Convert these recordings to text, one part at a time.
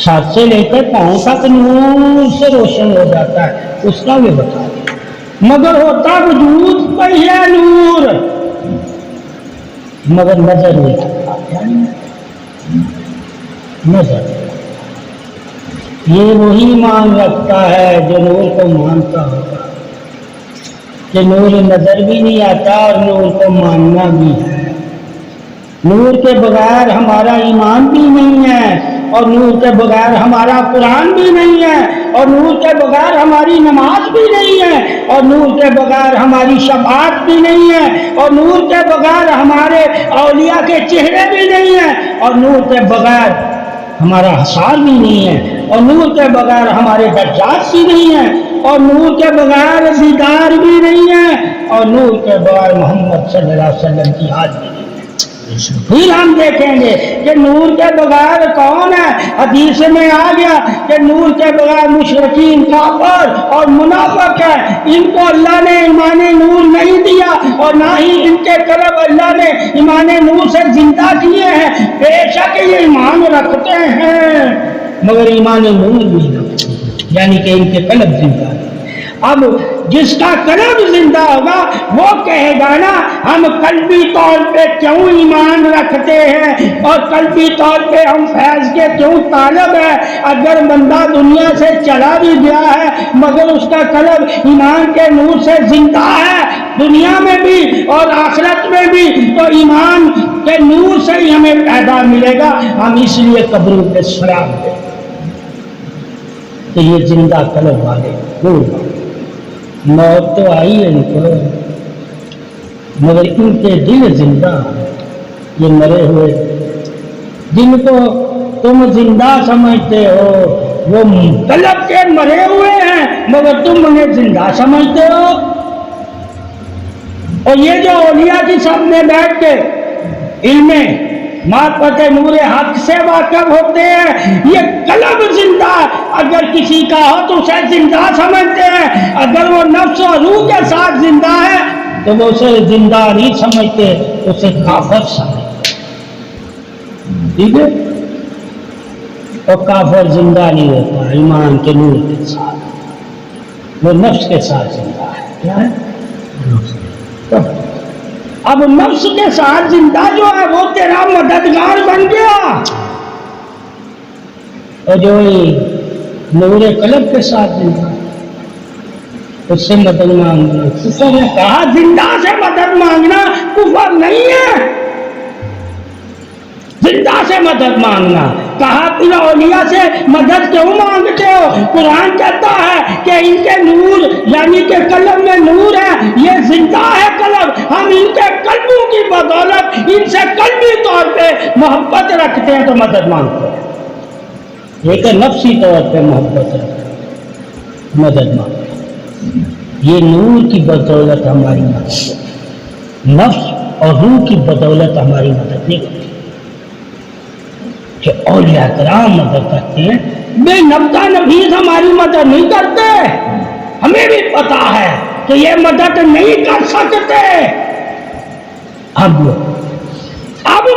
ساتھ سے لے کر پاؤں تک نور سے روشن ہو جاتا ہے، اس کا بھی بتا دیا، مگر ہوتا وجود پہ ہے نور، مگر نظر نہیں کرتا، نظر یہ وہی ایمان رکھتا ہے جو نور کو مانتا ہوگا، کہ نور نظر بھی نہیں آتا اور نور کو ماننا بھی ہے، نور کے بغیر ہمارا ایمان بھی نہیں ہے، اور نور کے بغیر ہمارا قرآن بھی نہیں ہے، اور نور کے بغیر ہماری نماز بھی نہیں ہے، اور نور کے بغیر ہماری شفاعت بھی نہیں ہے، اور نور کے بغیر ہمارے اولیاء کے چہرے بھی نہیں ہیں، اور نور کے بغیر ہمارا حصار بھی نہیں ہے، اور نور کے بغیر ہمارے درجات بھی نہیں ہیں، اور نور کے بغیر دیدار بھی نہیں ہے، اور نور کے بغیر محمد صلی اللہ علیہ وسلم کی حاضری نہیں ہے۔ پھر ہم دیکھیں گے کہ نور کے بغیر کون ہے، حدیث میں آ گیا کہ نور کے بغیر مشرکین کافر اور منافق ہے، ان کو اللہ نے ایمان نور نہیں دیا، اور نہ ہی ان کے قلب اللہ نے ایمان نور سے زندہ کیے ہیں، بے شک یہ ایمان رکھتے ہیں مگر ایمان نور نہیں رکھتے، یعنی کہ ان کے قلب زندہ ہے۔ اب جس کا قلب زندہ ہوگا وہ کہے گا نا ہم قلبی طور پہ کیوں ایمان رکھتے ہیں اور قلبی طور پہ ہم فیض کے کیوں طالب ہیں۔ اگر بندہ دنیا سے چلا بھی گیا ہے مگر اس کا قلب ایمان کے نور سے زندہ ہے، دنیا میں بھی اور آخرت میں بھی، تو ایمان کے نور سے ہی ہمیں پیدا ملے گا، ہم اس لیے قبروں پہ سلام دیں کہ یہ زندہ قلب والے نور والے۔ موت تو آئی ہے ان کو مگر ان کے دل زندہ ہیں، یہ مرے ہوئے جن کو تم زندہ سمجھتے ہو وہ قلب کے مرے ہوئے ہیں مگر تم انہیں زندہ سمجھتے ہو۔ اور یہ جو اولیاء کی سب میں بیٹھ کے علم معرفت نور حق سے واقف ہوتے ہیں، یہ قلب زندہ اگر کسی کا ہو تو اسے زندہ سمجھتے ہیں، اگر وہ نفس و روح کے ساتھ زندہ ہے تو وہ اسے زندہ نہیں سمجھتے، اسے کافر سمجھتے، ٹھیک ہے؟ اور کافر زندہ نہیں ہوتا ایمان کے نور کے ساتھ، وہ نفس کے ساتھ زندہ ہے۔ کیا ہے؟ اب نفس کے ساتھ زندہ جو ہے وہ تیرا مددگار بن گیا، اور جو نور قلب کے ساتھ زندہ اس سے مدد مانگنا، کفر نے کہا زندہ سے مدد مانگنا کفر نہیں ہے، زندہ سے مدد مانگنا کہا پھر اولیاء سے مدد کیوں مانگتے ہو؟ قرآن کہتا ہے کہ ان کے نور یعنی کہ قلب میں نور ہے، یہ زندہ ہے قلب، ہم ان کے قلبوں کی بدولت ان سے قلبی طور پہ محبت رکھتے ہیں تو مدد مانگتے ہیں، ایک نفسی طور پہ محبت رکھتے ہیں مدد مانگتے ہیں، یہ نور کی بدولت ہماری مدد ہے، نفس اور روح کی بدولت ہماری مدد نہیں کرتی، کہ اولیاء کرام مدد کرتے ہیں، بے نبتا نبیز ہماری مدد نہیں کرتے، ہمیں بھی پتا ہے کہ یہ مدد نہیں کر سکتے۔ اب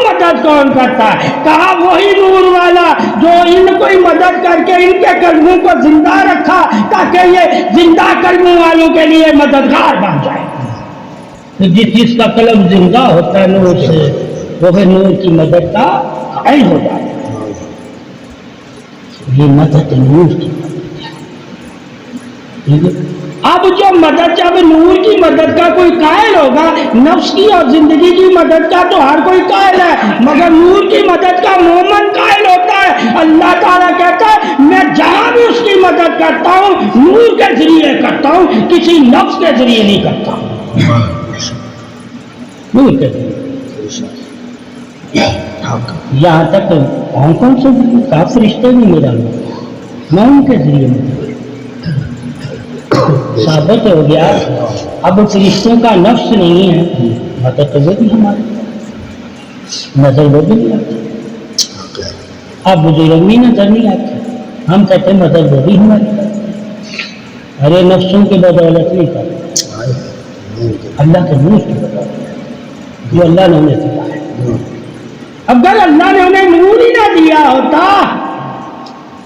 مدد کون کرتا ہے؟ کہا وہی نور والا جو ان کو مدد کر کے ان کے قلبوں کو زندہ رکھا تاکہ یہ زندہ قلبوں والوں کے لیے مددگار بن جائے۔ جس کا قلب زندہ ہوتا ہے نور سے وہ نور کی مدد کا قائل ہو جائے، یہ مدد نور کی مدد ہے۔ اب جو مدد جب نور کی مدد کا کوئی قائل ہوگا، نفس کی اور زندگی کی مدد کا تو ہر کوئی قائل ہے مگر نور کی مدد کا مومن قائل ہوتا ہے۔ اللہ تعالیٰ کہتا ہے میں جہاں بھی اس کی مدد کرتا ہوں نور کے ذریعے کرتا ہوں، کسی نفس کے ذریعے نہیں کرتا ہوں، نور کے ذریعے۔ یہاں تک کون سے فرشتے بھی میرا میں ان کے ذریعے ثابت ہو گیا۔ اب فرشتوں کا نفس نہیں ہے، مدد تو وہ بھی ہماری نظر وہ بھی نہیں آتی، اب بزرگ بھی نظر نہیں آتی، ہم کہتے ہیں مدد وہ بھی ہماری کرتی، ارے نفسوں کی بدولت نہیں کرتی، اللہ کے نور کی بدولت جو اللہ نے انہیں دیا ہے۔ اگر اللہ نے انہیں نور ہی نہ دیا ہوتا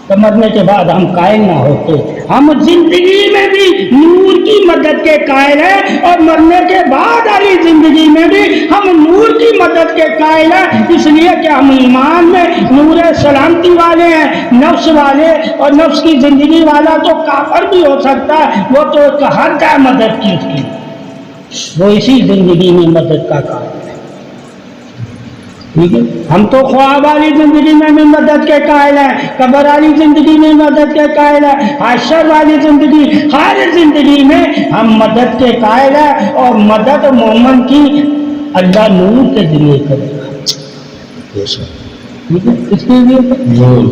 تو مرنے کے بعد ہم قائل نہ ہوتے. ہم زندگی میں بھی نور کی مدد کے قائل ہیں اور مرنے کے بعد والی زندگی میں بھی ہم نور کی مدد کے قائل ہیں، اس لیے کہ ہم ایمان میں نور سلامتی والے ہیں. نفس والے اور نفس کی زندگی والا تو کافر بھی ہو سکتا ہے، وہ تو حد ہے مدد کی اس کی، وہ اسی زندگی میں مدد کا قائل ہے. ٹھیک ہے، ہم تو خواب والی زندگی میں بھی مدد کے قائل ہیں، قبر والی زندگی میں مدد کے قائل ہیں، حشر والی زندگی، ہر زندگی میں ہم مدد کے قائل ہیں. اور مدد مومن کی اللہ نور کے ذریعے کرے گا. ٹھیک ہے، اس کے لیے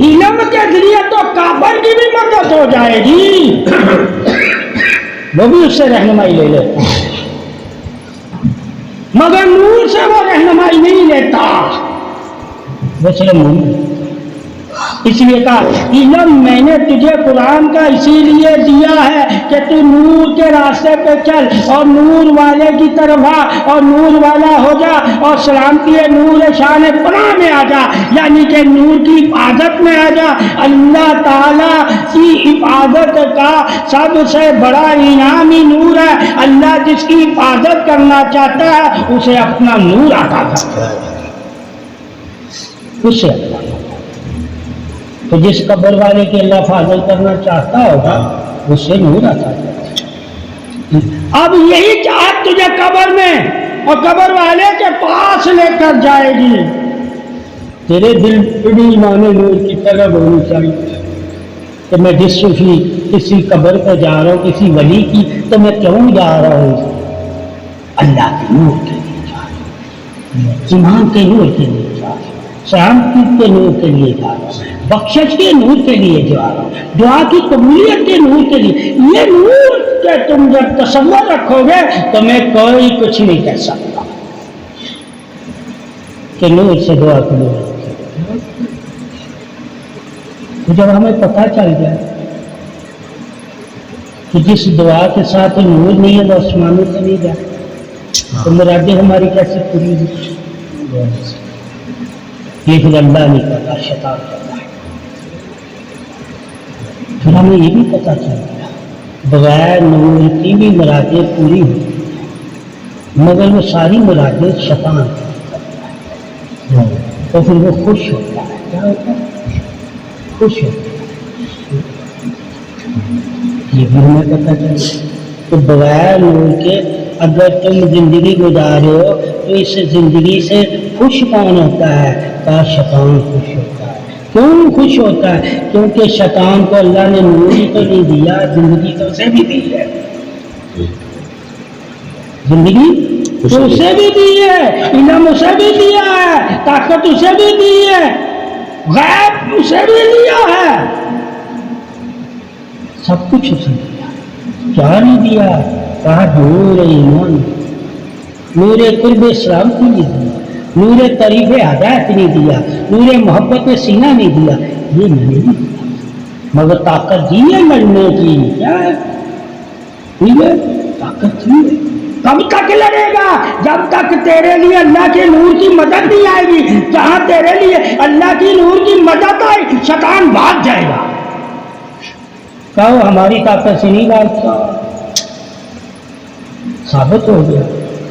علم کے ذریعے تو کافر کی بھی مدد ہو جائے گی، وہ بھی اس سے رہنمائی لے لیتا ہے، مگر نور سے وہ رہنمائی نہیں لیتا، وہ صرف مومن. اس لیے کہا علم میں نے تجھے قرآن کا اسی لیے دیا ہے کہ تو نور کے راستے پہ چل اور نور والے کی طرف آ اور نور والا ہو جا اور سلامتی نور شان پناہ میں آ جا، یعنی کہ نور کی حفاظت میں آ جا. اللہ تعالیٰ کی حفاظت کا سب سے بڑا انعام ہی نور ہے. اللہ جس کی حفاظت کرنا چاہتا ہے اسے اپنا نور عطا کرتا ہے، اسے اپنا. تو جس قبر والے کی اللہ فاضل کرنا چاہتا ہوگا اس سے نور آتا ہے. اب یہی چاہت تجھے قبر میں اور قبر والے کے پاس لے کر جائے گی. تیرے دل بھی ایمان نور کی طرف ہونی چاہیے کہ میں جس صوفی کسی قبر پہ جا رہا ہوں کسی ولی کی، تو میں کیوں جا رہا ہوں؟ اللہ کے نور کے لیے جا رہا ہوں، ایمان کے نور کے لیے جا رہا ہوں، سلامتی کے نور کے لیے جا رہا ہوں، بخشش کے نور کے لیے جا رہا ہوں، دعا کی قبولیت کے نور کے لیے. یہ نور کہ تم جب تصور رکھو گے تو میں کوئی کچھ نہیں کہہ سکتا کہ نور سے دعا قبول. تو جب ہمیں پتہ چل جائے کہ جس دعا کے ساتھ نور نہیں ہے وہ آسمانوں سے نہیں جائے تو مرادیں ہماری کیسے پوری ہوئی؟ یہ پھر اللہ نہیں کرتا، شیطان کرتا ہے. پھر ہمیں یہ بھی پتہ چل گیا بغیر نور کی بھی مرادیں پوری ہوئی مگر وہ ساری مرادیں شیطان کرتا ہے. تو پھر وہ خوش ہوتا ہے. کیا ہوتا ہے؟ خوش ہوتا ہے. یہ بھی ہمیں پتہ چل گیا کہ بغیر نور کے اگر تم زندگی گزارے ہو تو اس زندگی سے خوش کون ہوتا ہے؟ کا شیطان خوش ہوتا ہے. کیوں خوش ہوتا ہے؟ کیونکہ شیطان کو اللہ نے نور ہی تو نہیں دیا، زندگی تو اسے بھی دی ہے. زندگی تو اسے بھی دی ہے، علم اسے بھی دیا ہے، طاقت اسے بھی دی ہے، غیب اسے بھی دیا ہے، سب کچھ اسے دیا. کیا نہیں دیا؟ کہا نور ایمان، نور قرب سلامتی نہیں دیا، نور طریق ہدایت نہیں دیا، نور محبت سینہ نہیں دیا. یہ میں نے نہیں دیا مگر طاقت دی ہے لڑنے کی. کیا ہے؟ ٹھیک ہے، طاقت دی ہے. کب تک لڑے گا؟ جب تک تیرے لیے اللہ کے نور کی مدد نہیں آئے گی. جہاں تیرے لیے اللہ کی نور کی مدد آئی شیطان بھاگ جائے گا. کہو ہماری طاقت سے نہیں بھاگتا. ثابت ہو گیا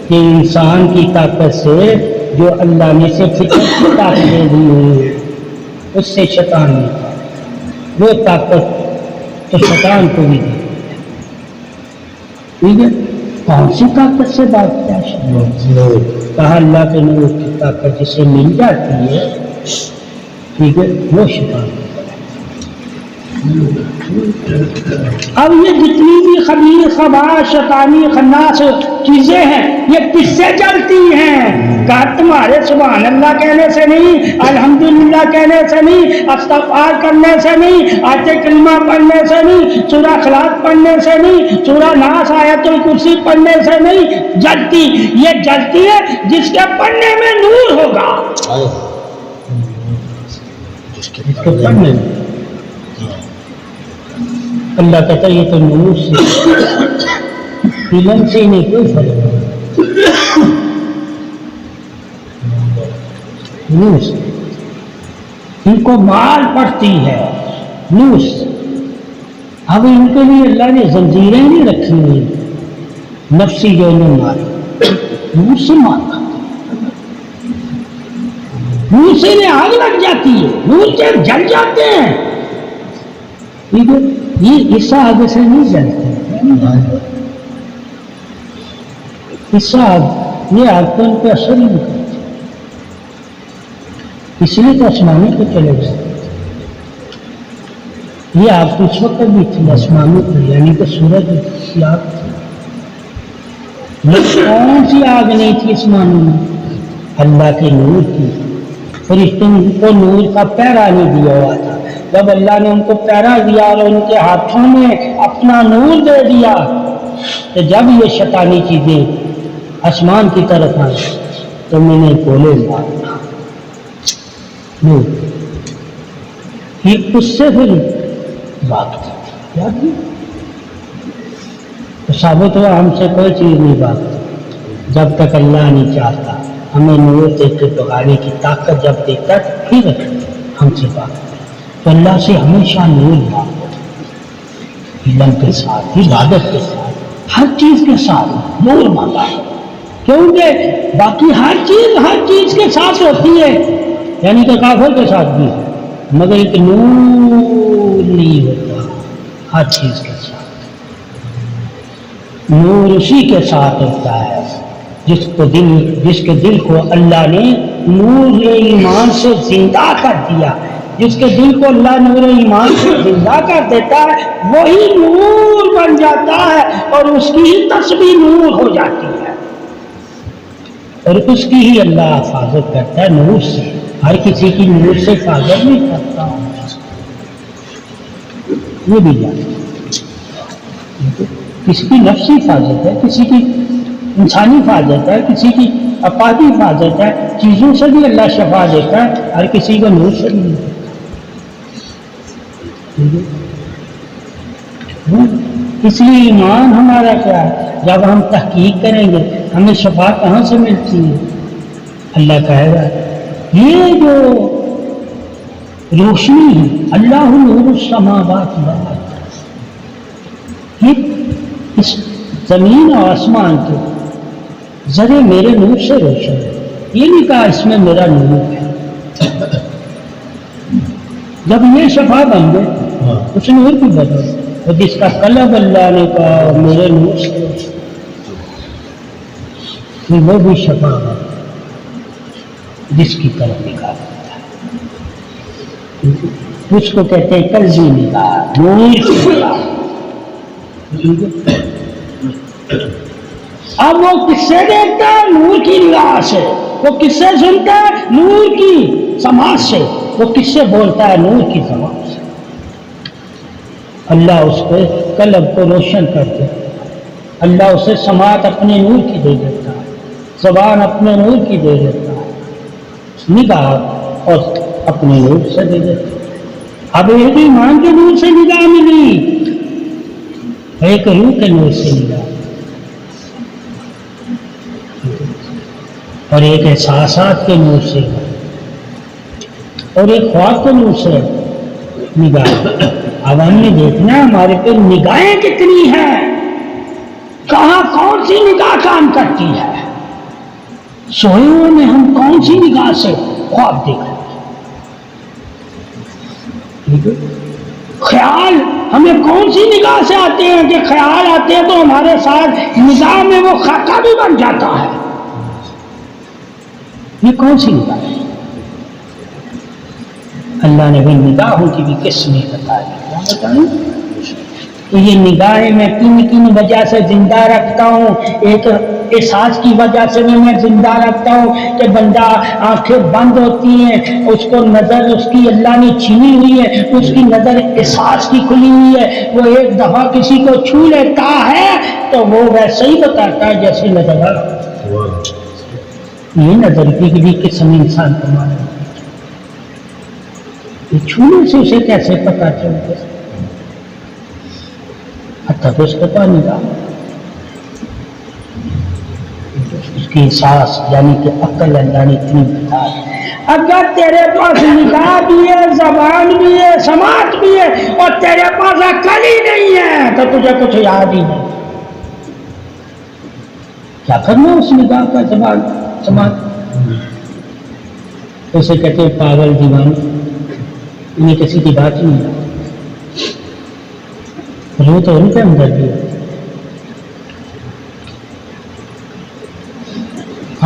کہ انسان کی طاقت سے جو اللہ نے سے فطرت کی طاقت دے دی ہے اس سے شیطان نہیں تھا. وہ طاقت تو شیطان کو بھی دی. ٹھیک ہے، کون سی طاقت سے بھاگتا ہے؟ کہا اللہ کے نور کی طاقت جسے مل جاتی ہے، ٹھیک ہے، وہ شیطان. اب یہ جتنی بھی خبیث خباث شیطانی خناس چیزیں ہیں یہ کس سے چلتی ہیں؟ کہا تمہارے سبحان اللہ کہنے سے نہیں، الحمدللہ کہنے سے نہیں، استغفار کرنے سے نہیں، آیت کلمہ پڑھنے سے نہیں، سورہ اخلاص پڑھنے سے نہیں، سورہ ناس آیت الکرسی پڑھنے سے نہیں جلتی. یہ جلتی ہے جس کے پڑھنے میں نور ہوگا. جس کے پڑھنے میں اللہ کہتا ہے یہ تو نور سے علم سے نہیں کوئی فرق نہیں. نور سے ان کو مال پڑتی ہے، نوس. اب ان کے لیے اللہ نے زنجیریں نہیں رکھی ہوئی نفسی جو انہیں مارا نور سے مارا. نور سے انہیں آگ لگ جاتی ہے, نور سے جل جاتے ہیں. یہ اس آگ سے نہیں جلتے, اس آگ یہ آگ تو ان پہ اثر ہی نہیں کرتی, اس لیے تو آسمانی پہ چلے گئے. یہ آگ تو اس وقت بھی تھی آسمانی پہ, یعنی کہ سورج کی آگ تھی. کون سی آگ نہیں تھی آسمانی میں؟ اللہ کے نور کی. فرشتوں کو نور کا پیرا نہیں دیا ہوا تھا. جب اللہ نے ان کو پیرا دیا اور ان کے ہاتھوں میں اپنا نور دے دیا تو جب یہ شیطانی چیزیں آسمان کی طرف آئی تو میں نے گولے مارا نور. یہ اس سے پھر بات کی تو ثابت ہوا ہم سے کوئی چیز نہیں بات. جب تک اللہ نہیں چاہتا ہمیں نور دے کے بگانے کی طاقت جب دیتا تو پھر ہم سے بات. تو اللہ سے ہمیشہ نور مانگو, علم کے ساتھ, عبادت کے ساتھ, ہر چیز کے ساتھ نور مانگا. کیونکہ باقی ہر چیز کے ساتھ ہوتی ہے, یعنی کہ کافر کے ساتھ بھی, مگر ایک نور نہیں ہوتا ہر چیز کے ساتھ. نور اسی کے ساتھ ہوتا ہے جس کے دل کو اللہ نے نور ایمان سے زندہ کر دیا. جس کے دل کو اللہ نور ایمان سے زندہ کر دیتا ہے وہی نور بن جاتا ہے اور اس کی ہی تسبیح نور ہو جاتی ہے اور اس کی ہی اللہ حفاظت کرتا ہے نور سے. ہر کسی کی نور سے حفاظت نہیں کرتا, یہ بھی جانتا. کسی کی نفسی حفاظت ہے, کسی کی انسانی حفاظت ہے, کسی کی افادی حفاظت ہے. چیزوں سے بھی اللہ شفا دیتا ہے, ہر کسی کو نور سے نہیں دیتا. اس لیے ایمان ہمارا کیا ہے؟ جب ہم تحقیق کریں گے ہمیں شفا کہاں سے ملتی ہے؟ اللہ کہے گا یہ جو روشنی ہے اللہ نور السماوات والارض, یہ اس زمین اور آسمان کے ذرے میرے نور سے روشن ہے. یہ نہیں کہا اس میں میرا نور ہے. جب یہ شفا بن گئے اس نور کی بدل, اور جس کا قلب اللہ نے کہا میرے نور سے وہ بھی شفا ہے جس کی طرف نگاہ کرتا ہے. اس کو کہتے ہیں قلبی نگاہ, نور کی نگاہ. اب وہ کس سے دیکھتا ہے؟ نور کی نگاہ سے. وہ کس سے سنتا ہے؟ نور کی سماعت سے. وہ کس سے بولتا ہے؟ نور کی سماعت سے. اللہ اس کے قلب کو روشن کر دیتا ہے. اللہ اسے سماعت اپنے نور کی دے دیتا ہے, زبان اپنے نور کی دے دیتا ہے, نگاہ اور اپنے نور سے دے دیتا ہے. اب ایک ایمان کے نور سے نگاہ ملی, ایک روح کے نور سے نگاہ, اور ایک احساسات کے نور سے, اور ایک خواب کے نور سے نگاہ. اب ہم نے دیکھنا ہمارے پہ نگاہیں کتنی ہیں, کہاں کون سی نگاہ کام کرتی ہے. سوئے ہوئے میں ہم کون سی نگاہ سے خواب دیکھ رہے ہیں, خیال ہمیں کون سی نگاہ سے آتے ہیں کہ خیال آتے ہیں تو ہمارے ساتھ نگاہ میں وہ خاکہ بھی بن جاتا ہے. یہ کون سی نگاہ ہے؟ اللہ نے بھی نگاہوں کی بھی قسمیں بتائی. کیا بتائیں؟ تو یہ نگاہیں میں کن وجہ سے زندہ رکھتا ہوں. ایک احساس کی وجہ سے میں زندہ رکھتا ہوں کہ بندہ آنکھیں بند ہوتی ہیں, اس کو نظر اس کی اللہ نے چھینی ہوئی ہے, اس کی نظر احساس کی کھلی ہوئی ہے. وہ ایک دفعہ کسی کو چھو لیتا ہے تو وہ ویسے ہی بتاتا ہے جیسے نظر آ رہا. یہ نظر کی بھی قسم انسان کو مانا, یہ چھونے سے اسے کیسے پتا چلتا؟ حتیٰ تو اس کو پانی کا اس کی احساس یعنی کہ عقل اللہ نے اتنی بتا. اگر تیرے پاس نگاہ بھی ہے، زبان بھی ہے، سماعت بھی ہے، اور تیرے پاس عقل ہی نہیں ہے تو تجھے کچھ یاد ہی نہیں، کیا کرنا اس نگاہ کا، زبان سماعت؟ اسے کہتے ہیں پاگل دیوان، انہیں کسی کی بات نہیں ہے، روح تو ان کے اندر بھی ہے،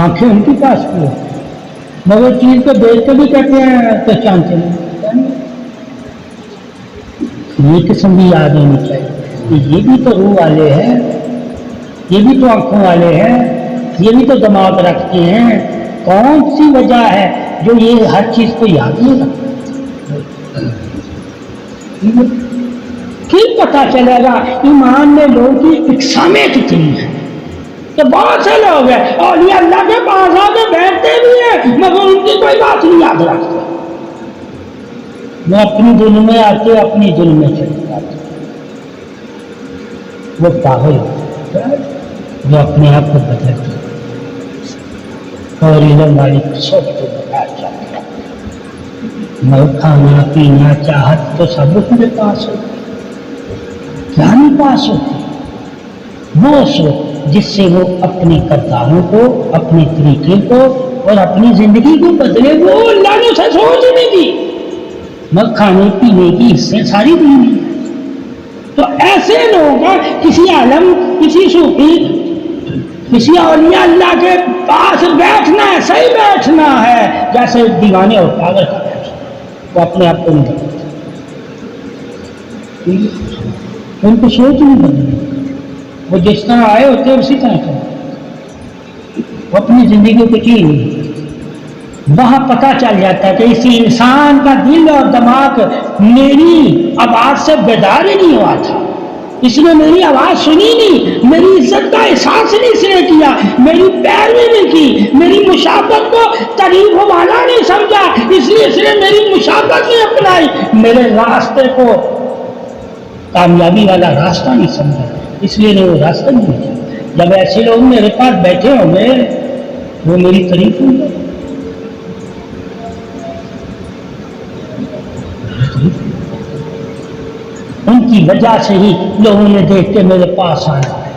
آنکھیں ان کے پاس بھی ہے، مگر چیز کو دیکھ کے بھی کہتے ہیں پہچانتے نہیں، یہ قسم بھی یاد ہونی چاہیے کہ یہ بھی تو روح والے ہیں، یہ بھی تو آنکھوں والے ہیں، یہ بھی تو دماغ رکھتے ہیں، کون سی وجہ ہے جو یہ ہر چیز کو یاد نہیں رکھتا؟ پھر پتہ چلے گا ایمان میں لوگوں کی اقسامیں کتنی ہیں، تو بہت سے لوگ ہیں اولیاء اللہ کے پاس آ کے بیٹھتے بھی ہیں مگر ان کی کوئی بات نہیں یاد رکھتے، وہ اپنی دل میں آتے اپنی دل میں چلے جاتے، وہ پاگل جو اپنے آپ کو بدلتے اور علم والی سب کو بتا جاتے، میں کھانا پینا چاہت تو سب اپنے پاس ہوتی، کیا نہیں پاس ہوتی؟ وہ سو جس سے وہ اپنے کرداروں کو، اپنے طریقے کو اور اپنی زندگی کو بدلے، وہ اللہ نے اسے سوچ نہیں دی، مگر کھانے پینے کی حصے ساری دی نہیں۔ تو ایسے لوگ کسی عالم، کسی صوفی، کسی اولیاء اللہ کے پاس بیٹھنا ہے، صحیح بیٹھنا ہے جیسے دیوانے اور پاگل کا بیٹھنا، وہ اپنے آپ کو نہیں بدلتے، ان کو سوچ نہیں بدلتی، وہ جس طرح آئے ہوتے ہیں اسی طرح کرتے، وہ اپنی زندگی کو جی نہیں۔ وہاں پتہ چل جاتا ہے کہ اسی انسان کا دل اور دماغ میری آواز سے بیدار ہی نہیں ہوا تھا، اس نے میری آواز سنی نہیں، میری عزت کا احساس نہیں اس نے کیا، میری پیروی نہیں کی، میری مشابہت کو تعریف والا نہیں سمجھا، اس لیے اس نے میری مشابہت نہیں اپنائی، میرے راستے کو کامیابی والا راستہ نہیں سمجھا، اس لیے وہ راستہ نہیں ملا۔ جب ایسے لوگ میرے پاس بیٹھے ہوں گے وہ میری تعریف ہوں گے، ان کی وجہ سے ہی لوگوں نے دیکھ کے میرے پاس آنا ہے۔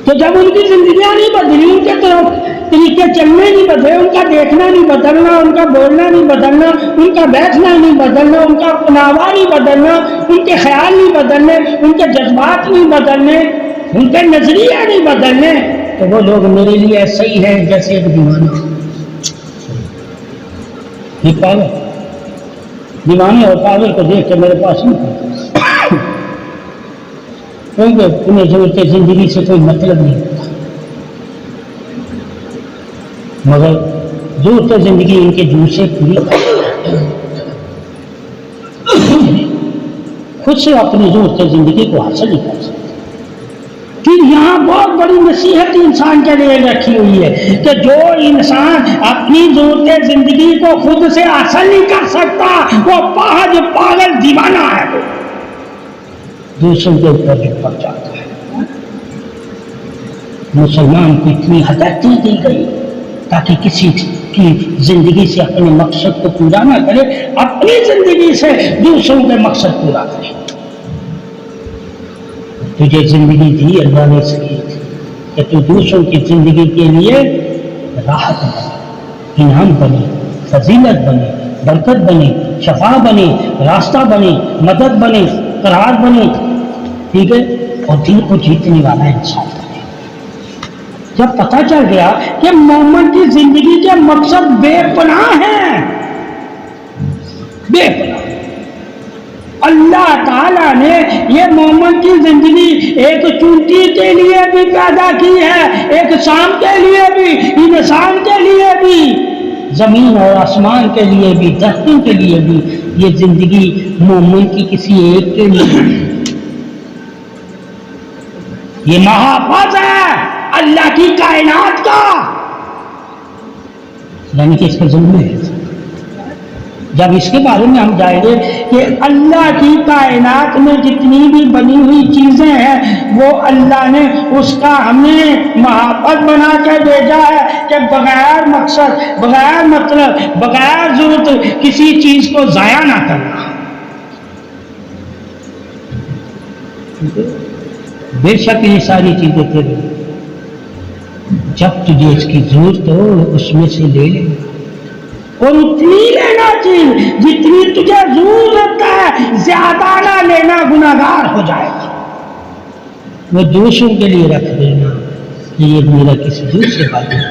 تو جب ان کی زندگیاں نہیں بدلی، ان کے طریقے چلنے نہیں بدلے، ان کا دیکھنا نہیں بدلنا، ان کا بولنا نہیں بدلنا، ان کا بیٹھنا نہیں بدلنا، ان کا پناوا نہیں بدلنا، ان کے خیال نہیں بدلنے، ان کے جذبات نہیں بدلنے، ان کے نظریے نہیں بدلنے، تو وہ لوگ میرے لیے ایسے ہی ہیں جیسے ایک دیوانہ، یہ پاگل دیوانے اور پاگل کو دیکھ کے میرے پاس نہیں پہنچا، کیونکہ انہیں ضرورت زندگی سے کوئی مطلب نہیں ہوتا، مگر ضرورت زندگی ان کے جھوٹ سے پوری خود سے اپنی ضرورت زندگی کو حاصل نہیں کر سکتے۔ پھر یہاں بہت بڑی نصیحت انسان کے لیے رکھی ہوئی ہے کہ جو انسان اپنی ضرورت زندگی کو خود سے حاصل نہیں کر سکتا وہ پاگل دیوانہ ہے، وہ دوسروں کے اوپر پڑ جاتا ہے۔ مسلمان کو اتنی ہدایتیں دی گئی تاکہ کسی کی زندگی سے اپنے مقصد کو پورا نہ کرے، اپنی زندگی سے دوسروں کے مقصد پورا کرے۔ تجھے زندگی دی اللہ نے اس لیے کہ تو دوسروں کی زندگی کے لیے راحت بنے، انعام بنے، فضیلت بنے، برکت بنے، شفا بنے، راستہ بنے، مدد بنے، قرار بنے، ٹھیک ہے، اور دل کو جیتنے والا انسان بنے۔ جب پتہ چل گیا کہ مومن کی زندگی کے مقصد بے پناہ ہیں، بے پناہ، اللہ تعالیٰ نے یہ مومن کی زندگی ایک چونٹی کے لیے بھی پیدا کی ہے، ایک شام کے لیے بھی، انسان کے لیے بھی، زمین اور آسمان کے لیے بھی، درختوں کے لیے بھی، یہ زندگی مومن کی کسی ایک کے لیے، یہ محافظ ہے اللہ کی کائنات کا، یعنی کہ اس کے ذمہ ہے، جب اس کے بارے میں ہم جائیں گے کہ اللہ کی کائنات میں جتنی بھی بنی ہوئی چیزیں ہیں وہ اللہ نے اس کا ہمیں محبت بنا کے بھیجا ہے کہ بغیر مقصد، بغیر مطلب، بغیر ضرورت کسی چیز کو ضائع نہ کرنا۔ بے شک یہ ساری چیزیں تیرے، جب تجھے اس کی ضرورت ہو اس میں سے لے لے، اور اتنی لینا چاہیے جتنی تجھے ضرورت ہے، زیادہ نہ لینا، گناہگار ہو جائے گا۔ وہ دوسروں کے لیے رکھ دینا کہ یہ میرا کسی دوسرے بات ہے۔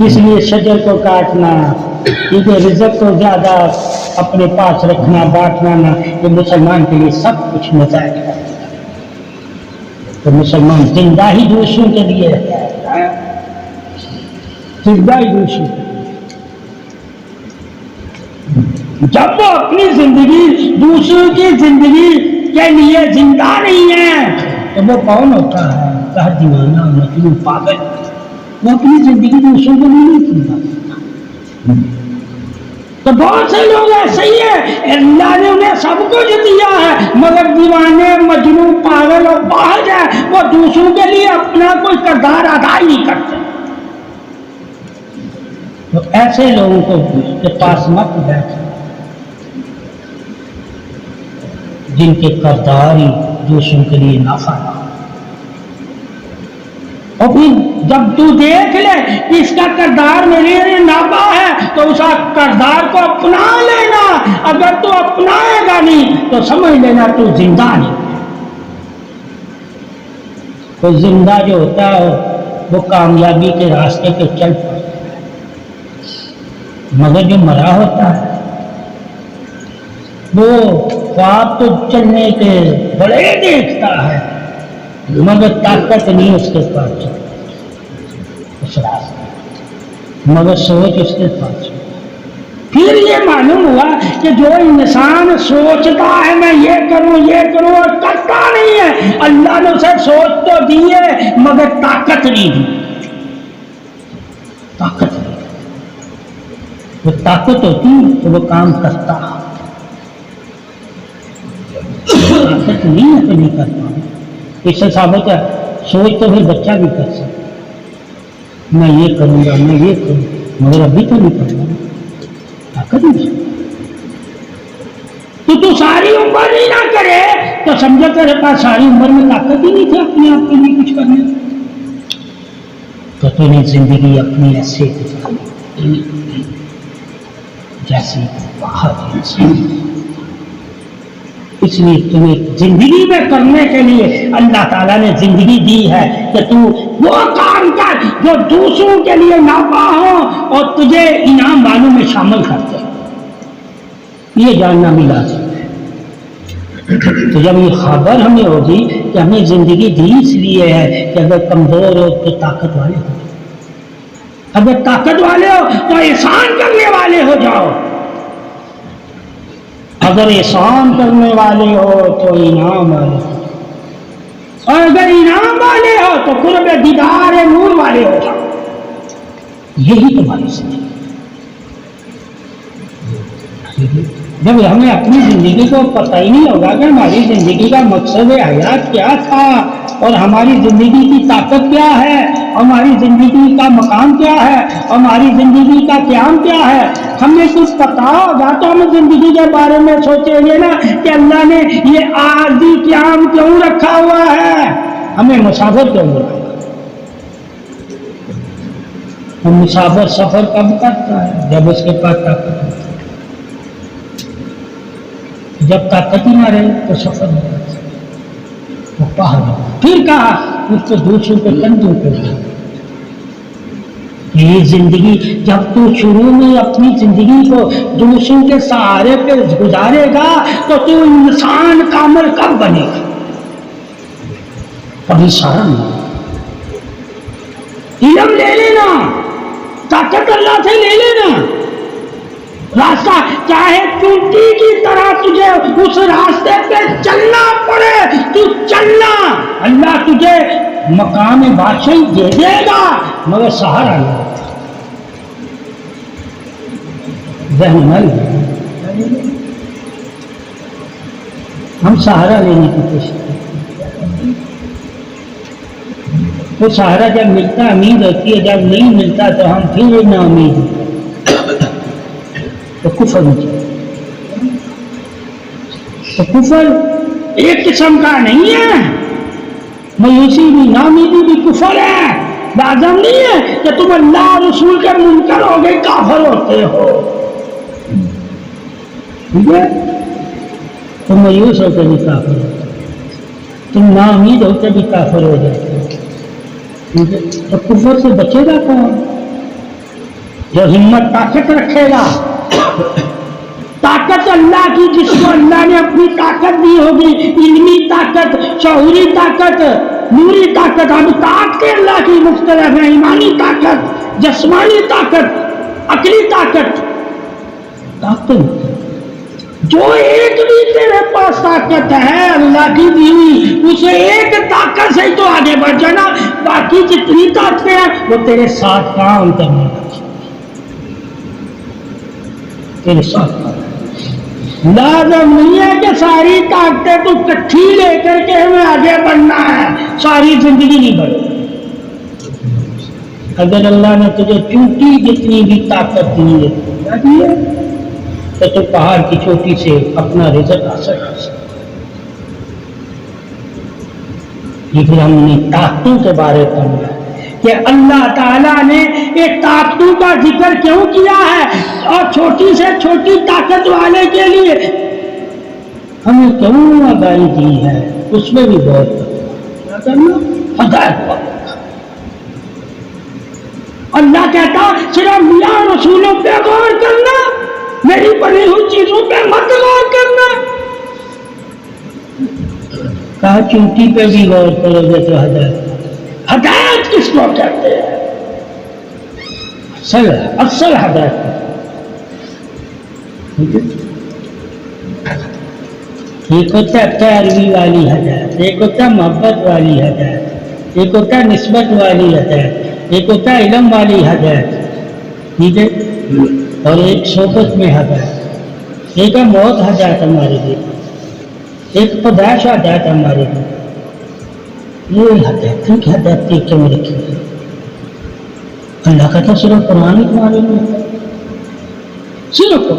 اس لیے شجر کو کاٹنا، کیونکہ رزق کو زیادہ اپنے پاس رکھنا، بانٹنا نہ، یہ مسلمان کے لیے سب کچھ نجائز ہے۔ تو مسلمان زندہ ہی دوسروں کے لیے رہتا ہے، زندہ ہی دوسروں کے لیے۔ جب وہ اپنی زندگی دوسروں کی زندگی کے لیے زندہ نہیں ہے تو وہ کون ہوتا ہے؟ کہا دیوانہ، مجنون، پاگل۔ وہ اپنی زندگی دوسروں کے لیے نہیں زندہ۔ تو بہت سے لوگ ایسے ہی ہیں، اللہ نے انہیں سب کچھ دیا ہے مگر دیوانے، مجنون، پاگل اور باہر ہیں، وہ دوسروں کے لیے اپنا کوئی کردار ادا ہی نہیں کرتے۔ تو ایسے لوگوں کے پاس مت بیٹھ جن کے کردار ہی دوسروں کے لیے نافع نہ ہو۔ اور پھر جب تو دیکھ لے کہ اس کا کردار میرے لیے نافع ہے تو اس کردار کو اپنا لینا۔ اگر تو اپنائے گا نہیں تو سمجھ لینا تو زندہ نہیں۔ تو زندہ جو ہوتا ہے وہ کامیابی کے راستے پہ چل پڑتا ہے، مگر جو مرا ہوتا ہے وہ خواب تو چلنے کے بڑے دیکھتا ہے مگر طاقت نہیں اس کے پاس اس راستے، مگر سوچ اس کے پاس۔ پھر یہ معلوم ہوا کہ جو انسان سوچتا ہے میں یہ کروں اور کرتا نہیں ہے، اللہ نے اسے سوچ تو دی ہے مگر طاقت نہیں دی۔ طاقت نہیں، وہ طاقت ہوتی تو وہ کام کرتا، طاقت نہیں ہے تو نہیں کرتا۔ اس سے ثابت ہے سوچ تو پھر بچہ بھی کر سکتا، میں یہ کروں گا، میں یہ کروں، مگر ابھی تو نہیں کروں گا، طاقت نہیں۔ تو ساری عمر ہی نہ کرے تو سمجھو تیرے پاس ساری عمر میں طاقت ہی نہیں تھی اپنے آپ کے لیے کچھ کرنے، تو نے زندگی اپنی ایسے گزاری جیسے باہر انسان۔ اس لیے تمہیں زندگی میں کرنے کے لیے اللہ تعالیٰ نے زندگی دی ہے کہ تو وہ کام کر جو دوسروں کے لیے نافع ہو اور تجھے انعام والوں میں شامل کرتے، یہ جاننا بھی لازم ہے۔ تو جب یہ خبر ہمیں ہوگی کہ ہمیں زندگی دی اس لیے ہے کہ اگر کمزور ہو تو طاقت والے ہو، اگر طاقت والے ہو تو احسان کرنے والے ہو جاؤ، اگر احسان کرنے والے ہو تو انعام والے ہو، اور اگر انعام والے ہو تو قرب دیدار نور والے ہو جاؤ۔ یہی تمہاری زندگی۔ جب ہمیں اپنی زندگی کو پتہ ہی نہیں ہوگا کہ ہماری زندگی کا مقصد حیات کیا تھا اور ہماری زندگی کی طاقت کیا ہے، ہماری زندگی کا مقام کیا ہے، ہماری زندگی کا قیام کیا ہے، ہمیں کچھ پتا ہوگا تو ہم زندگی کے بارے میں سوچیں گے نا کہ اللہ نے یہ عارضی قیام کیوں رکھا ہوا ہے، ہمیں مسافر کیوں رکھا ہے۔ ہم مسافر سفر کب کرتا ہے؟ جب اس کے پاس طاقت ہوتی ہے۔ جب طاقت ہی نہ رہے تو سفر نہیں کر سکتے، وہ پہاڑ۔ پھر کہا اس کو دوسروں کے کندھوں پہ یہ زندگی، جب تو شروع میں اپنی زندگی کو دوسروں کے سہارے پہ گزارے گا تو تو انسان کامل کب بنے گا؟ کبھی سارا نہیں۔ علم لے لینا، طاقت اللہ سے لے لینا، راستہ چاہے چونٹی کی طرح تجھے اس راستے پہ چلنا پڑے تو چلنا، اللہ تجھے مقام بادشاہی دے دے گا مگر سہارا نہیں۔ رہنمائی ہم سہارا لینے کی کوشش کرتے ہیں. وہ سہارا جب ملتا امید ہوتی ہے، جب نہیں ملتا تو ہم پھر نا امید ہوتے. تو کفر نہیں، تو کفر ایک قسم کا نہیں ہے. مایوسی بھی، ناامیدی بھی کفر ہے. لازم نہیں ہے کہ تم اللہ رسول کے منکر ہو گئے کافر ہوتے ہو. ٹھیک ہے، تم مایوس ہو کے بھی کافر ہوتے، تم نا امید ہو کے بھی کافر ہو جاتے ہو. ٹھیک ہے، تو کفر سے بچے گا کون؟ جو ہمت طاقت رکھے گا. طاقت اللہ کی، جس کو اللہ نے اپنی طاقت دی ہوگی، علمی طاقت، شعوری طاقت، نوری طاقت. اب طاقت اللہ کی مختلف ہے، ایمانی طاقت، جسمانی طاقت، عقلی طاقت. طاقت جو ایک بھی تیرے پاس طاقت ہے اللہ کی دی ہوئی، اسے ایک طاقت سے ہی تو آگے بڑھ جانا. باقی جتنی طاقتیں ہیں وہ تیرے ساتھ کام کرنے کا، تیرے ساتھ کام. لازم نہیں ہے کہ ساری طاقتیں تو کٹھی لے کر کے ہمیں آگے بڑھنا ہے، ساری زندگی نہیں بڑھے. اگر اللہ نے تجھے چونٹی جتنی بھی طاقت دی ہے تو پہاڑ کی چوٹی سے اپنا رزق حاصل کر سکتا. یہ پھر ہم نے طاقتوں کے بارے پڑھا کہ اللہ تعالیٰ نے ایک طاقتوں کا ذکر کیوں کیا ہے، اور چھوٹی سے چھوٹی طاقت والے کے لیے ہمیں کیوں آگاہی دی ہے، اس میں بھی بہت ہدایت پا. اللہ کہتا صرف میاں رسولوں پہ غور کرنا، میری بنی ہوئی چیزوں پہ مت غور کرنا. کہا چونٹی پہ بھی غور کرو گے تو ہدایت. ہدایت کس کو کہتے ہیں؟ اصل ہدایت. ایک ہوتا ہے پیروی والی ہدایت، ایک ہوتا ہے محبت والی ہدایت، ایک ہوتا ہے نسبت والی ہدایت، ایک ہوتا ہے علم والی ہدایت. ٹھیک ہے، اور ایک صحبت میں ہدایت. ایک ہے موت ہدایت ہمارے لیے، ایک پیدائش ہدایت ہمارے لیے. یہ ہدایت کی ہدایت دیکھ کے میں رکھی ہے. اللہ کا تو صرف قرآن ہی تمہارے لیے، صرف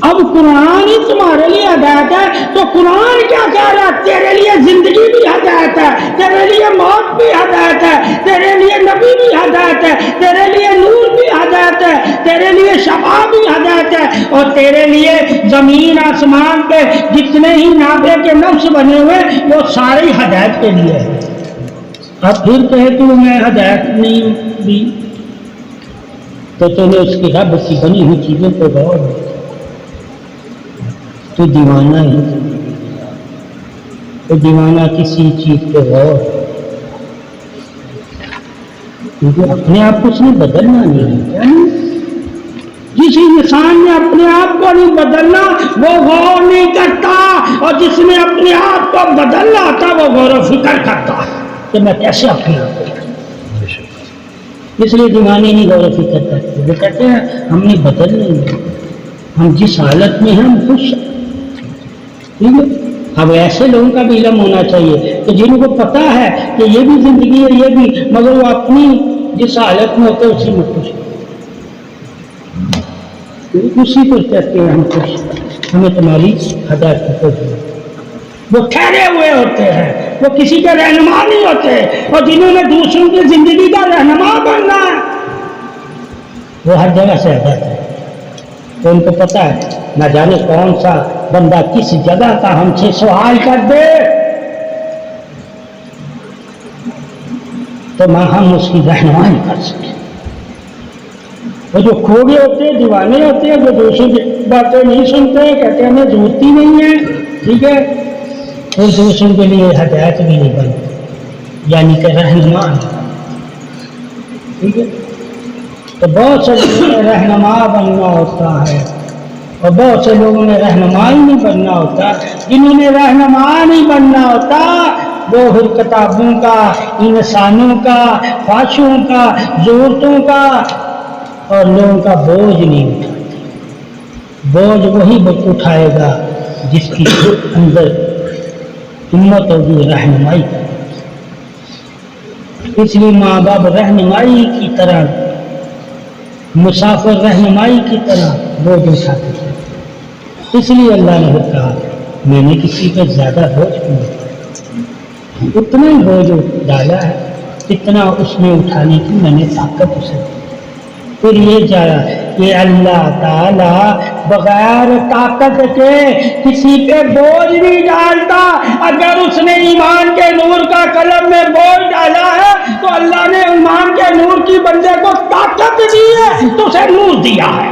اب قرآن ہی تمہارے لیے ہدایت ہے. تو قرآن کیا کہہ رہا ہے؟ تیرے لیے زندگی بھی ہدایت ہے، تیرے لیے موت بھی ہدایت ہے، تیرے لیے نبی بھی ہدایت ہے، تیرے لیے نور بھی ہدایت ہے، تیرے لیے شفا بھی ہدایت ہے، اور تیرے لیے زمین آسمان پہ جتنے ہی نابے کے نفس بنے ہوئے وہ سارے ہدایت کے لیے ہے. اب پھر کہے تو میں ہدایت نہیں دی، تو نے اس کی رب کی بنی ہوئی چیزوں کو غور ہے. تو دیوانہ ہے، تو دیوانہ کسی چیز پہ غور. کیونکہ اپنے آپ کو اس نے بدلنا نہیں ہے. جس انسان نے اپنے آپ کو نہیں بدلنا وہ غور نہیں کرتا، اور جس نے اپنے آپ کو بدلنا تھا وہ غور و فکر کرتا کہ میں کیسے اپنے آپ کو. اس لیے دیوانے نہیں غور و فکر کرتے. وہ کہتے ہیں ہم نے بدلنا نہیں، ہم جس حالت میں ہیں ہم خوش ہیں. ٹھیک ہے، اب ایسے لوگوں کا بھی علم ہونا چاہیے کہ جن کو پتا ہے کہ یہ بھی زندگی ہے، یہ بھی، مگر وہ اپنی جس حالت میں ہوتے اسی میں خوش ہیں. اسی کو کہتے ہیں ہم خوش، ہمیں تمہاری ہدایت کی خوش ہے. وہ ٹھہرے ہوئے ہوتے ہیں، وہ کسی کے رہنما نہیں ہوتے، اور جنہوں نے دوسروں کی زندگی کا رہنما بننا ہے وہ ہر جگہ سے ہدایت ہے. تو ان کو پتا ہے نہ جانے کون سا بندہ کس جگہ کا ہم سے سوال کر دے تو ہم اس کی رہنمائی کر سکیں. وہ جو کھوڑے ہوتے ہیں، دیوانے ہوتے ہیں، جو دوسروں کی باتیں نہیں سنتے، کہتے ہیں ہمیں ضرورت ہی نہیں ہے. ٹھیک ہے، وہ دوسروں کے لیے ہدایت بھی نہیں بنتی، یعنی کہ رہنما. ٹھیک ہے، تو بہت سے لوگوں نے رہنما بننا ہوتا ہے، اور بہت سے لوگوں نے رہنما ہی نہیں بننا ہوتا. جنہوں نے رہنما نہیں بننا ہوتا وہ پھر کتابوں کا، انسانوں کا، خواہشوں کا، ضرورتوں کا اور لوگوں کا بوجھ نہیں اٹھاتی۔ بوجھ وہی اٹھائے گا جس کی اندر ہمت ہوگی رہنمائی کا۔ اس لیے ماں باپ رہنمائی کی طرح، مسافر رہنمائی کی طرح بوجھ اٹھاتے ہیں۔ اس لیے اللہ نے کہا میں نے کسی پہ زیادہ بوجھ نہیں، اتنا ہی بوجھ ڈالا ہے اتنا اس میں اٹھانے کی میں نے طاقت اسے دی۔ پھر یہ چاہا کہ اللہ تعالی بغیر طاقت کے کسی پہ بوجھ نہیں ڈالتا۔ اگر اس نے ایمان کے نور کا قلم میں بوجھ ڈالا ہے تو اللہ نے ایمان کے نور کی بندے کو طاقت دی ہے تو اسے نور دیا ہے۔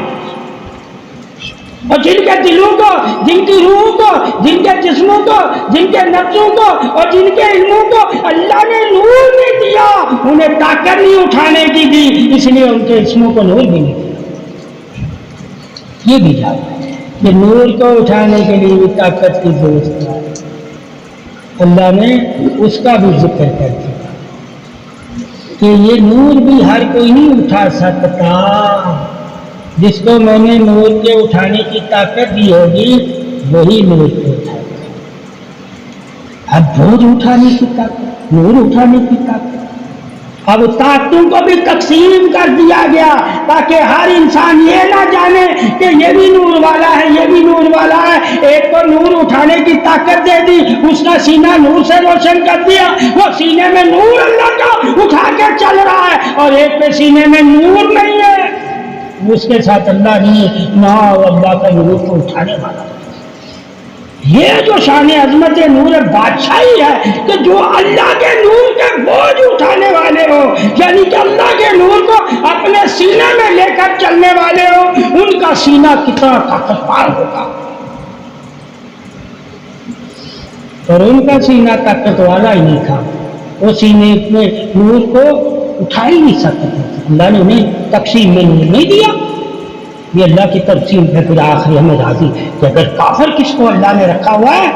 اور جن کے دلوں کو، جن کی روح کو، جن کے جسموں کو، جن کے نفسوں کو اور جن کے علموں کو اللہ نے نور نہیں دیا، انہیں طاقت نہیں اٹھانے کی دی، اس لیے ان کے جسموں کو نور بھی نہیں دیا۔ یہ بھی جانتا ہے کہ نور کو اٹھانے کے لیے بھی طاقت کی ضرورت ہے۔ اللہ نے اس کا بھی ذکر کر دیا کہ یہ نور بھی ہر کوئی نہیں اٹھا سکتا، جس کو میں نے نور کے اٹھانے کی طاقت دی ہوگی وہی نور کو اٹھائے گا۔ اب بوجھ اٹھانے کی طاقت، نور اٹھانے کی طاقت، اب طاقتوں کو بھی تقسیم کر دیا گیا تاکہ ہر انسان یہ نہ جانے کہ یہ بھی نور والا ہے، یہ بھی نور والا ہے۔ ایک کو نور اٹھانے کی طاقت دے دی، اس کا سینہ نور سے روشن کر دیا، وہ سینے میں نور اللہ کا اٹھا کے چل رہا ہے، اور ایک پہ سینے میں نور نہیں ہے، اس کے ساتھ اللہ نہیں نہ اللہ کا نور کو اٹھانے والا۔ یہ جو شان عظمت نور بادشاہی ہے کہ جو اللہ کے نور کے بوجھ اٹھانے والے ہو، یعنی کہ اللہ کے نور کو اپنے سینے میں لے کر چلنے والے ہو، ان کا سینہ کتنا طاقتور ہوگا۔ اور ان کا سینہ طاقت والا ہی نہیں تھا، وہ سینے میں نور کو اٹھا ہی نہیں سکتے تھے۔ اللہ نے انہیں تقسیم میں نور نہیں دیا۔ یہ اللہ کی تقسیم ہے۔ پھر آخری ہمیں راضی کہ اگر کافر کس کو اللہ نے رکھا ہوا ہے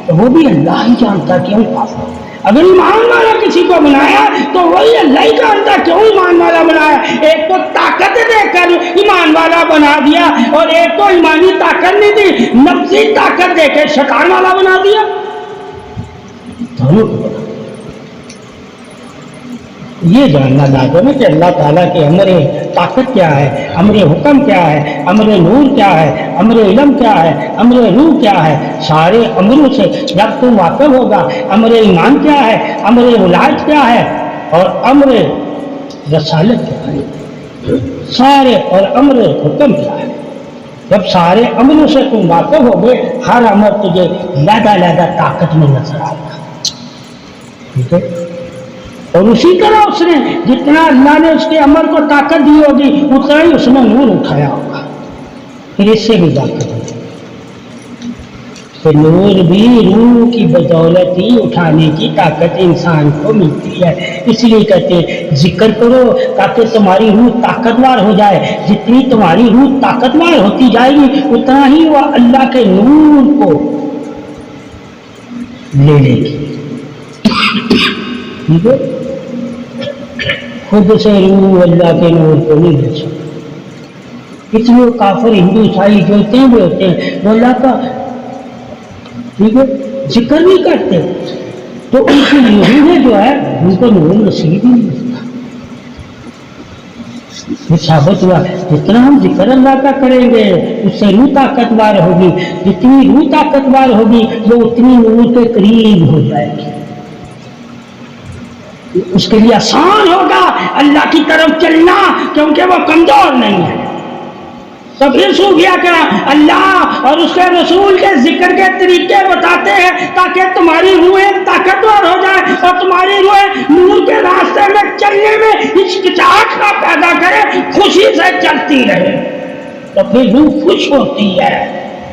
تو وہ بھی اللہ ہی جانتا کیوں کافر۔ اگر ایمان والا کسی کو بنایا تو وہی اللہ ہی جانتا کیوں ایمان والا بنایا۔ ایک کو طاقت دے کر ایمان والا بنا دیا اور ایک کو ایمانی طاقت نہیں دی، نفسی طاقت دے کے شیطان والا بنا دیا۔ یہ جاننا لازم ہے کہ اللہ تعالیٰ کے امر طاقت کیا ہے، امر حکم کیا ہے، امر نور کیا ہے، امر علم کیا ہے، امر روح کیا ہے۔ سارے امروں سے جب تم واقف ہوگا، امر ایمان کیا ہے، امر ولایت کیا ہے اور امر رسالت کیا ہے، سارے اور امر حکم کیا ہے۔ جب سارے امروں سے تم واقف ہوگے، ہر امر تجھے لہدہ طاقت میں نظر آئے گا۔ ٹھیک ہے، اور اسی طرح اس نے جتنا اللہ نے اس کے عمل کو طاقت دی ہوگی اتنا ہی اس نے نور اٹھایا ہوگا۔ پھر اس سے بھی بات کریں کہ نور بھی روح کی بدولت ہی اٹھانے کی طاقت انسان کو ملتی ہے۔ اس لیے کہتے ہیں ذکر کرو تاکہ تمہاری روح طاقتور ہو جائے۔ جتنی تمہاری روح طاقتور ہوتی جائے گی اتنا ہی وہ اللہ کے نور کو لے لے گی۔ ٹھیک ہے، خود سے روح اللہ کے نور کو نہیں لے سکتی۔ اس لیے کافر ہندو عیسائی جو ہوتے ہیں وہ اللہ کا ٹھیک ہے ذکر نہیں کرتے تو ان کی روحیں جو ہے ان کو نور نصیب ہی نہیں ہوتا۔ یہ ثابت ہوا جتنا ہم ذکر اللہ کا کریں گے اس سے روح طاقتور ہوگی، جتنی روح طاقتور ہوگی وہ اتنی نور کے قریب ہو جائے گی، اس کے لیے آسان ہوگا اللہ کی طرف چلنا کیونکہ وہ کمزور نہیں ہے۔ تو پھر صوفیہ کیا اللہ اور اس کے رسول کے ذکر کے طریقے بتاتے ہیں تاکہ تمہاری روحیں طاقتور ہو جائے اور تمہاری روحیں نور کے راستے میں چلنے میں ہچکچاہٹ نہ پیدا کرے، خوشی سے چلتی رہے، تو پھر روح خوش ہوتی ہے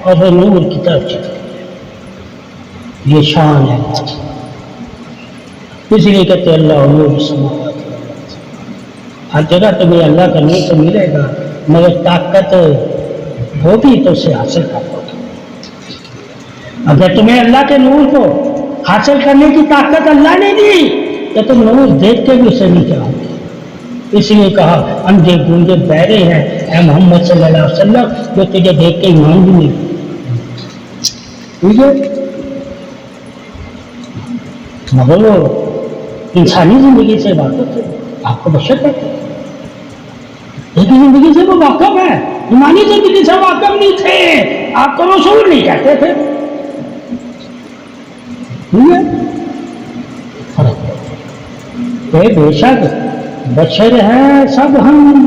اور وہ نور کی طرف چلتی ہے۔ یہ شان ہے، اس لیے کہتے ہیں اللہ نور السماوات والارض۔ ہر جگہ تمہیں اللہ کا نور تو ملے گا مگر طاقت ہوگی تو اسے حاصل کر لو گے۔ اگر تمہیں اللہ کے نور کو حاصل کرنے کی طاقت اللہ نے دی تو تم نور دیکھ کے بھی اسے نہیں چاہو گے. اس لیے کہا اندھے گونگے بہرے ہیں اے محمد صلی اللہ علیہ وسلم جو تجھے دیکھ کے ایمان بھی نہیں. ٹھیک ہے، مگر وہ انسانی زندگی سے واقف ہے، آپ کو بشر کرتے ہیں، لیکن زندگی سے وہ واقف ہے، ایمانی زندگی سے واقف نہیں تھے، آپ کو رسول نہیں کہتے تھے. ٹھیک ہے، فرق ہے. بے شک بشر ہیں سب ہم،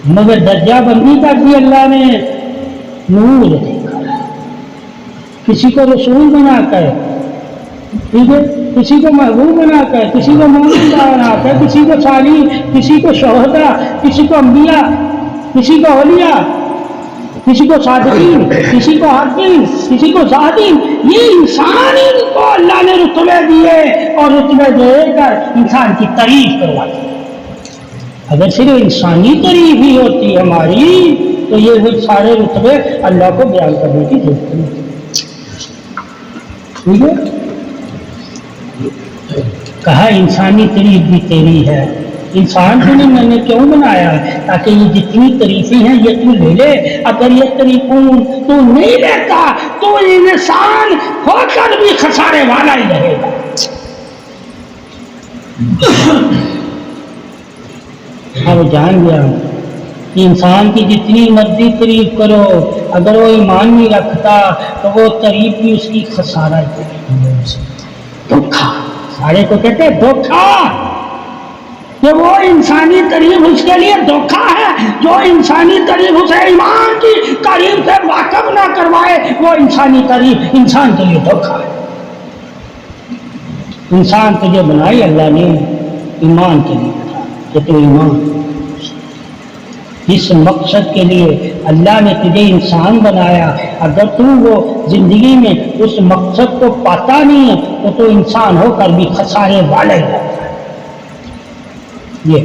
مگر درجہ بندی کر دی اللہ نے نور دے کر، کسی کو رسول بنا کر، ٹھیک ہے، کسی کو محبوب بنا کر، کسی کو مومن بنا کر، کسی کو صالح، کسی کو شہداء، کسی کو انبیاء، کسی کو اولیاء، کسی کو صادقین، کسی کو حاکم، کسی کو زاہدین. یہ انسان کو اللہ نے رتبے دیے اور رتبے دے کر انسان کی تعریف کروائی. اگر صرف انسانی تعریف ہی ہوتی ہماری تو یہ وہ سارے رتبے اللہ کو بیان کرنے کی ضرورت نہیں. ٹھیک ہے، کہا انسانی تعریف بھی تیری ہے. انسان کو نہیں میں نے کیوں بنایا ہے؟ تاکہ یہ جتنی تعریفیں ہیں یہ تو لے لے. اگر یہ تعریفوں تو نہیں لیتا تو انسان ہو کر بھی خسارے والا ہی رہے گا. اب جان گیا کہ انسان کی جتنی مرضی تعریف کرو اگر وہ ایمان نہیں رکھتا تو وہ تعریف بھی اس کی خسارہ ہے. دھوکھا، سارے کو کہتے ہیں دھوکھا، کہ وہ انسانی تعریف اس کے لیے دھوکھا ہے. جو انسانی تعریف اسے ایمان کی تعریف سے واقف نہ کروائے وہ انسانی تعریف انسان کے لیے دھوکھا ہے. انسان تجھے بنائی اللہ نے ایمان کے لیے کہ تو ایمان، اس مقصد کے لیے اللہ نے تجھے انسان بنایا. اگر تو وہ زندگی میں اس مقصد کو پاتا نہیں ہے تو انسان ہو کر بھی خسارے والا ہی رہتا ہے. یہ